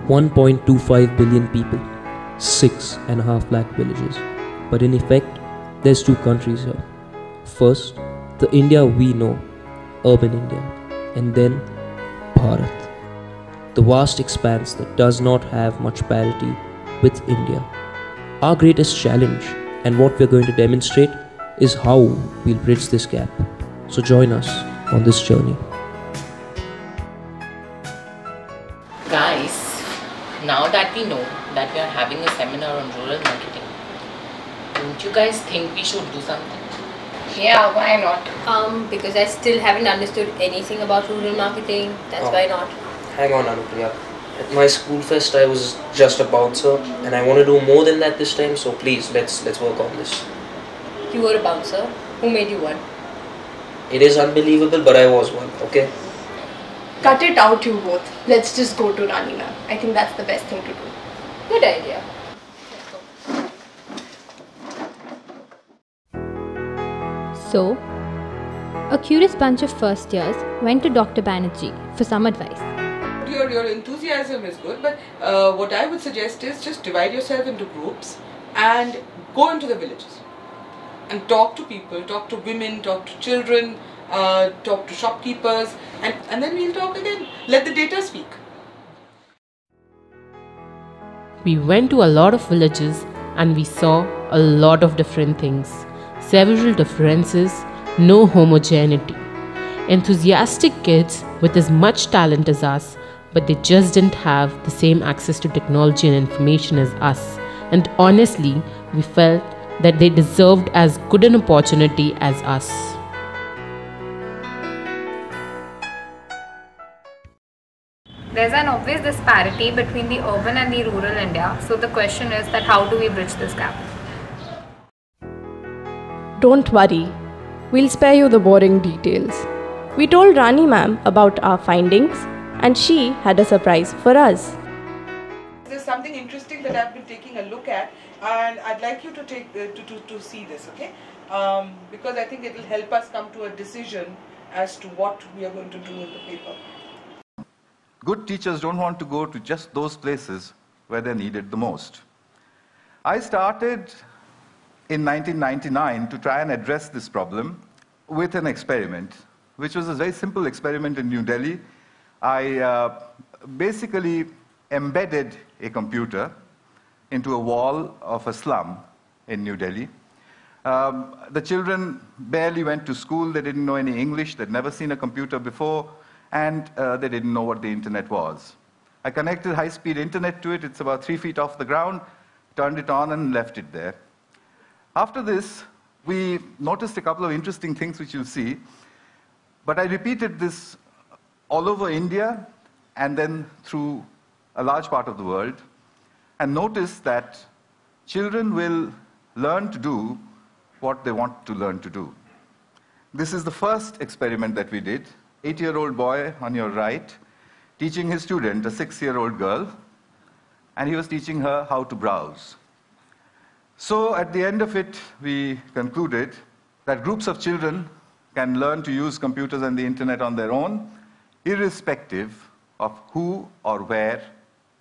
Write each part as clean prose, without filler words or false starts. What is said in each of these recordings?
1.25 billion people, 6.5 lakh villages. But in effect, there's two countries here. First, the India we know, urban India, and then Bharat, the vast expanse that does not have much parity with India. Our greatest challenge, and what we're going to demonstrate, is how we'll bridge this gap. So join us on this journey. Guys, now that we know that we are having a seminar on rural marketing, don't you guys think we should do something? Yeah, why not? Because I still haven't understood anything about rural marketing. That's why not. Hang on, Anupriya. At my school fest, I was just a bouncer, and I want to do more than that this time. So please, let's work on this. You were a bouncer. Who made you one? It is unbelievable, but I was one. Okay. Cut it out, you both. Let's just go to Ranee ma'am. I think that's the best thing to do. Good idea. So, a curious bunch of first years went to Dr. Banerjee for some advice. Your enthusiasm is good, but what I would suggest is just divide yourself into groups and go into the villages and talk to people, talk to women, talk to children, talk to shopkeepers, and then we'll talk again. Let the data speak. We went to a lot of villages and we saw a lot of different things. Several differences, no homogeneity. Enthusiastic kids with as much talent as us, but they just didn't have the same access to technology and information as us. And honestly, we felt that they deserved as good an opportunity as us. There's an obvious disparity between the urban and the rural India, so the question is that how do we bridge this gap? Don't worry, we'll spare you the boring details. We told Ranee ma'am about our findings and she had a surprise for us. There's something interesting that I've been taking a look at, and I'd like you to take to see this, okay? Because I think it will help us come to a decision as to what we are going to do in the paper. Good teachers don't want to go to just those places where they're needed the most. I started in 1999 to try and address this problem with an experiment, which was a very simple experiment in New Delhi. I basically embedded a computer into a wall of a slum in New Delhi. The children barely went to school, they didn't know any English, they'd never seen a computer before, and they didn't know what the internet was. I connected high-speed internet to it, it's about 3 feet off the ground, turned it on and left it there. After this, we noticed a couple of interesting things which you'll see, but I repeated this all over India and then through a large part of the world, and noticed that children will learn to do what they want to learn to do. This is the first experiment that we did. 8-year-old boy on your right, teaching his student, a 6-year-old girl, and he was teaching her how to browse. So at the end of it, we concluded that groups of children can learn to use computers and the internet on their own, irrespective of who or where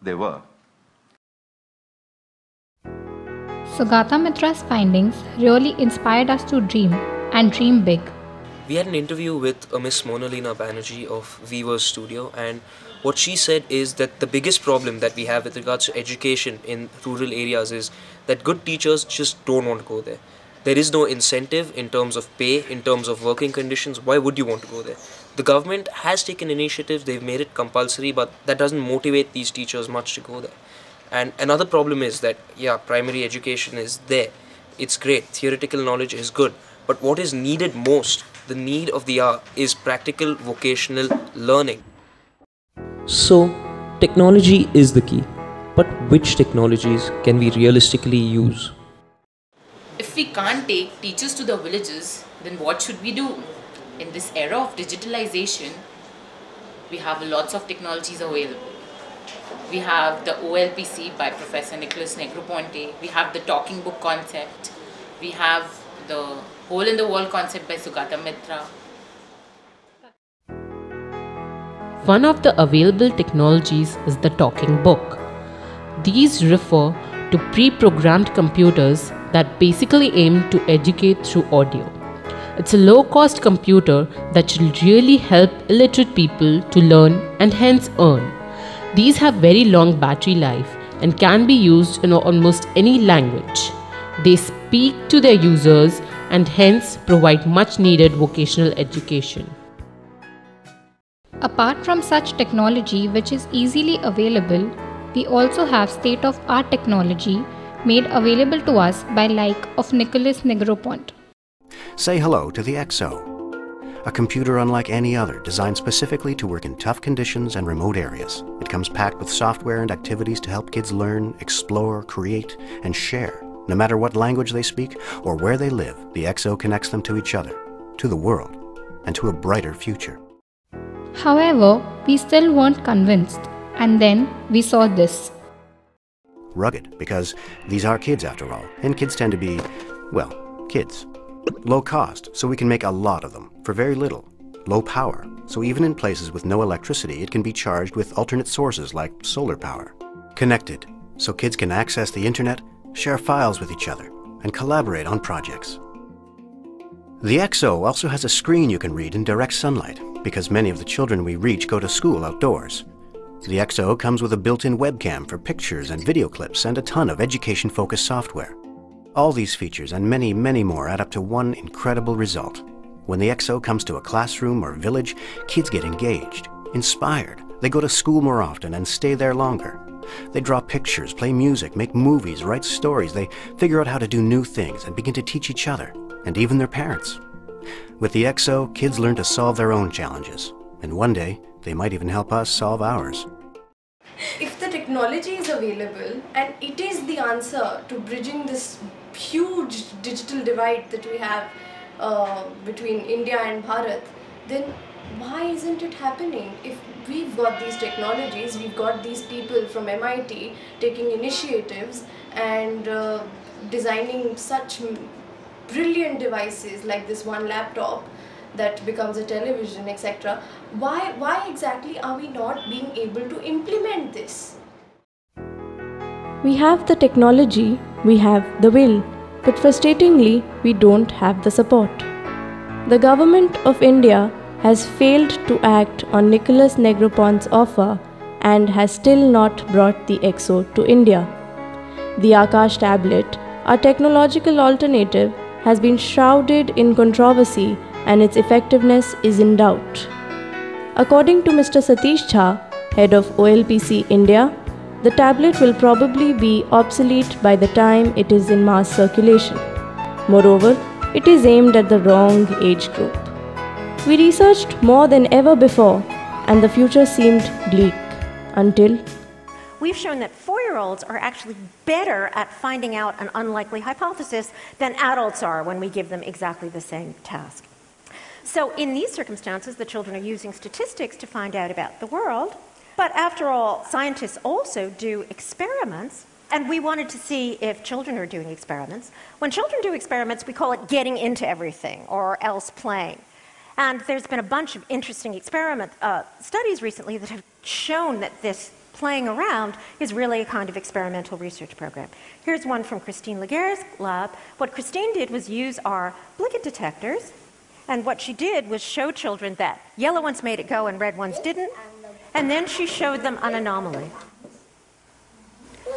they were. Sugata Mitra's findings really inspired us to dream, and dream big. We had an interview with Miss Monalina Banerjee of Weaver's Studio, and what she said is that the biggest problem that we have with regards to education in rural areas is that good teachers just don't want to go there. There is no incentive in terms of pay, in terms of working conditions. Why would you want to go there? The government has taken initiatives, they've made it compulsory, but that doesn't motivate these teachers much to go there. And another problem is that, yeah, primary education is there. It's great, theoretical knowledge is good, but what is needed most, the need of the hour, is practical vocational learning. So, technology is the key, but which technologies can we realistically use? If we can't take teachers to the villages, then what should we do? In this era of digitalization, we have lots of technologies available. We have the OLPC by Professor Nicholas Negroponte. We have the talking book concept. We have the hole in the wall concept by Sugata Mitra. One of the available technologies is the talking book. These refer to pre-programmed computers that basically aim to educate through audio. It's a low-cost computer that should really help illiterate people to learn and hence earn. These have very long battery life and can be used in almost any language. They speak to their users and hence provide much needed vocational education. Apart from such technology which is easily available, we also have state-of-art technology made available to us by like of Nicholas Negroponte. Say hello to the XO, a computer unlike any other designed specifically to work in tough conditions and remote areas. It comes packed with software and activities to help kids learn, explore, create, and share. No matter what language they speak or where they live, the XO connects them to each other, to the world, and to a brighter future. However, we still weren't convinced, and then we saw this. Rugged, because these are kids after all, and kids tend to be, well, kids. Low cost, so we can make a lot of them, for very little. Low power, so even in places with no electricity, it can be charged with alternate sources like solar power. Connected, so kids can access the internet, share files with each other, and collaborate on projects. The XO also has a screen you can read in direct sunlight, because many of the children we reach go to school outdoors. The XO comes with a built-in webcam for pictures and video clips and a ton of education-focused software. All these features and many, many more add up to one incredible result. When the XO comes to a classroom or village, kids get engaged, inspired. They go to school more often and stay there longer. They draw pictures, play music, make movies, write stories. They figure out how to do new things and begin to teach each other, and even their parents. With the XO, kids learn to solve their own challenges, and one day, they might even help us solve ours. If the technology is available and it is the answer to bridging this huge digital divide that we have between India and Bharat, then why isn't it happening? If we've got these technologies, we've got these people from MIT taking initiatives and designing such brilliant devices like this one laptop that becomes a television, etc. Why exactly are we not being able to implement this? We have the technology, we have the will, but frustratingly, we don't have the support. The government of India has failed to act on Nicholas Negroponte's offer and has still not brought the XO to India. The Akash tablet, our technological alternative, has been shrouded in controversy and its effectiveness is in doubt. According to Mr. Satish Jha, head of OLPC India, the tablet will probably be obsolete by the time it is in mass circulation. Moreover, it is aimed at the wrong age group. We researched more than ever before, and the future seemed bleak until we've shown that 4-year-olds are actually better at finding out an unlikely hypothesis than adults are when we give them exactly the same task. So in these circumstances, the children are using statistics to find out about the world. But after all, scientists also do experiments, and we wanted to see if children are doing experiments. When children do experiments, we call it getting into everything, or else playing. And there's been a bunch of interesting experiment studies recently that have shown that this playing around is really a kind of experimental research program. Here's one from Christine Laguerre's lab. What Christine did was use our Blicket detectors, and what she did was show children that yellow ones made it go and red ones didn't, and then she showed them an anomaly.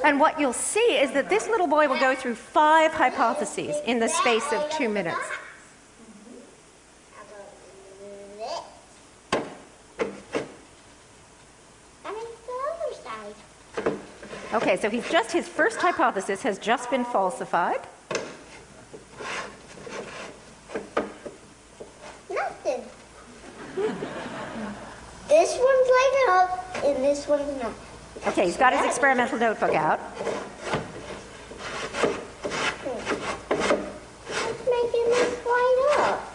And what you'll see is that this little boy will go through 5 hypotheses in the space of 2 minutes. Okay, so his first hypothesis has just been falsified. Nothing. This one's lighting up and this one's not. Okay, he's got his experimental notebook out. It's making this light up.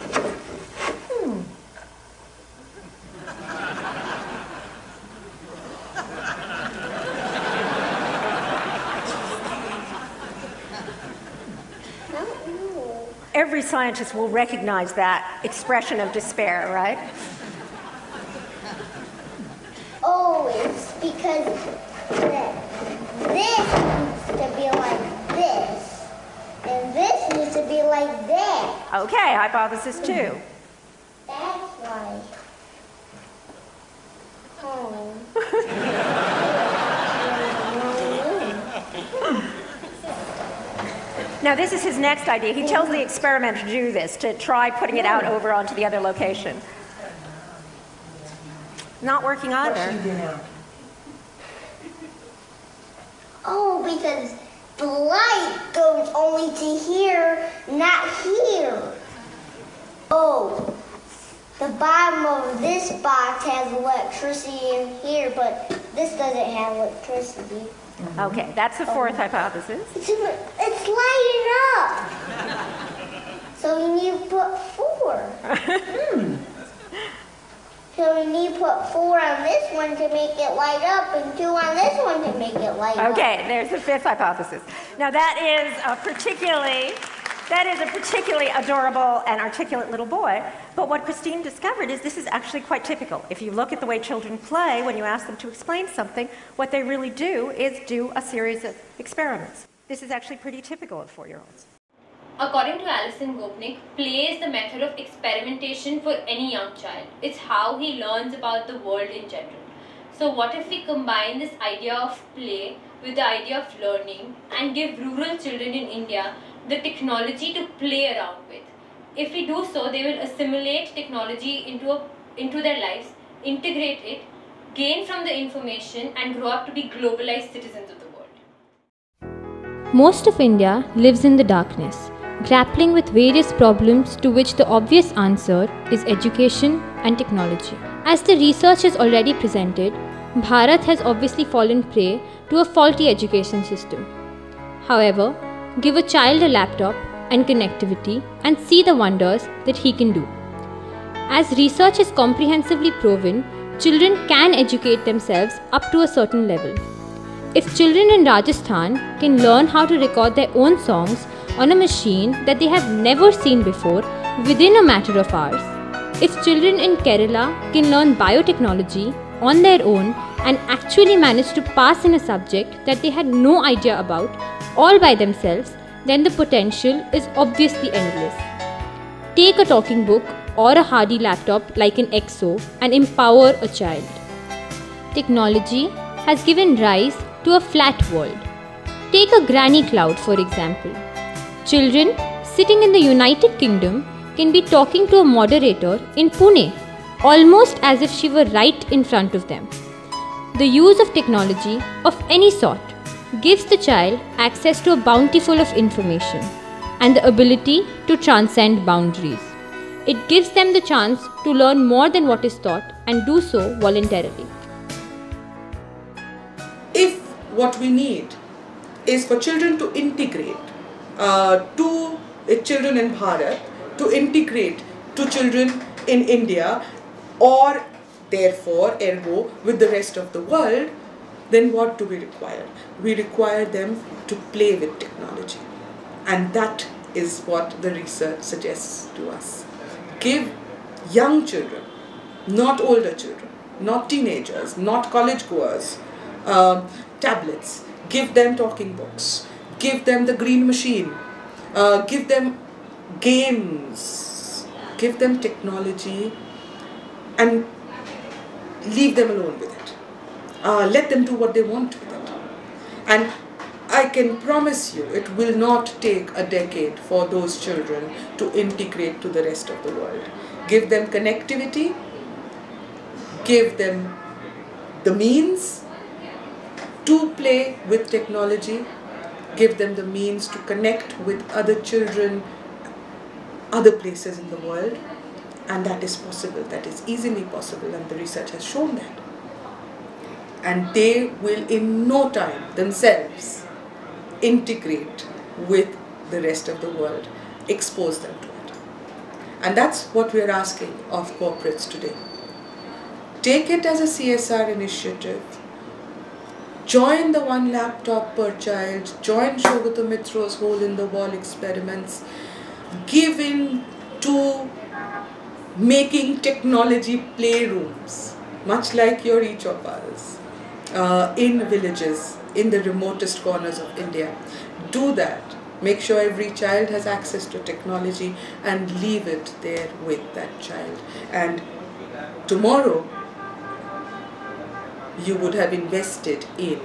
Every scientist will recognize that expression of despair, right? it's because this needs to be like this, and this needs to be like that. Okay, hypothesis 2. That's why. Oh. Now this is his next idea. He tells the experimenter to do this, to try putting it out over onto the other location. Not working either. Oh, because the light goes only to here, not here. Oh, the bottom of this box has electricity in here, but this doesn't have electricity. Okay, that's the fourth hypothesis. It's lighting up. So you need to put 4. So you need to put 4 on this one to make it light up, and 2 on this one to make it light up. Okay, there's the fifth hypothesis. Now that is a particularly adorable and articulate little boy. But what Christine discovered is this is actually quite typical. If you look at the way children play, when you ask them to explain something, what they really do is do a series of experiments. This is actually pretty typical of 4-year-olds. According to Alison Gopnik, play is the method of experimentation for any young child. It's how he learns about the world in general. So what if we combine this idea of play with the idea of learning and give rural children in India the technology to play around with? If we do so, they will assimilate technology into their lives, integrate it, gain from the information, and grow up to be globalized citizens of the world. Most of India lives in the darkness, grappling with various problems to which the obvious answer is education and technology. As the research has already presented, Bharat has obviously fallen prey to a faulty education system. However, give a child a laptop and connectivity and see the wonders that he can do. As research has comprehensively proven, children can educate themselves up to a certain level. If children in Rajasthan can learn how to record their own songs on a machine that they have never seen before within a matter of hours, if children in Kerala can learn biotechnology on their own and actually manage to pass in a subject that they had no idea about all by themselves, then the potential is obviously endless. Take a talking book or a hardy laptop like an EXO and empower a child. Technology has given rise to a flat world. Take a granny cloud, for example. Children sitting in the United Kingdom can be talking to a moderator in Pune, almost as if she were right in front of them. The use of technology of any sort gives the child access to a bountiful of information and the ability to transcend boundaries. It gives them the chance to learn more than what is taught and do so voluntarily. If what we need is for children to integrate to children in Bharat, to integrate to children in India, or therefore, ergo, with the rest of the world, then what do we require? We require them to play with technology. And that is what the research suggests to us. Give young children, not older children, not teenagers, not college goers, tablets. Give them talking books. Give them the green machine. Give them games. Give them technology and leave them alone with it. Let them do what they want with it. And I can promise you it will not take a decade for those children to integrate to the rest of the world. Give them connectivity, give them the means to play with technology, give them the means to connect with other children, other places in the world, and that is possible, that is easily possible, and the research has shown that. And they will in no time themselves integrate with the rest of the world, expose them to it. And that's what we are asking of corporates today. Take it as a CSR initiative. Join the one laptop per child, join Shogata Mitro's hole in the wall experiments, give in to making technology playrooms. much like you're each of us, in villages, in the remotest corners of India. Do that. Make sure every child has access to technology and leave it there with that child. And tomorrow, you would have invested in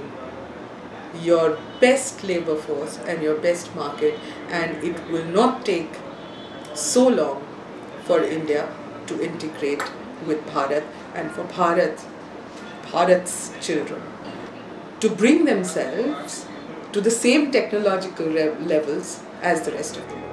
your best labor force and your best market, and it will not take so long for India to integrate with Bharat and for Bharat's children to bring themselves to the same technological levels as the rest of the world.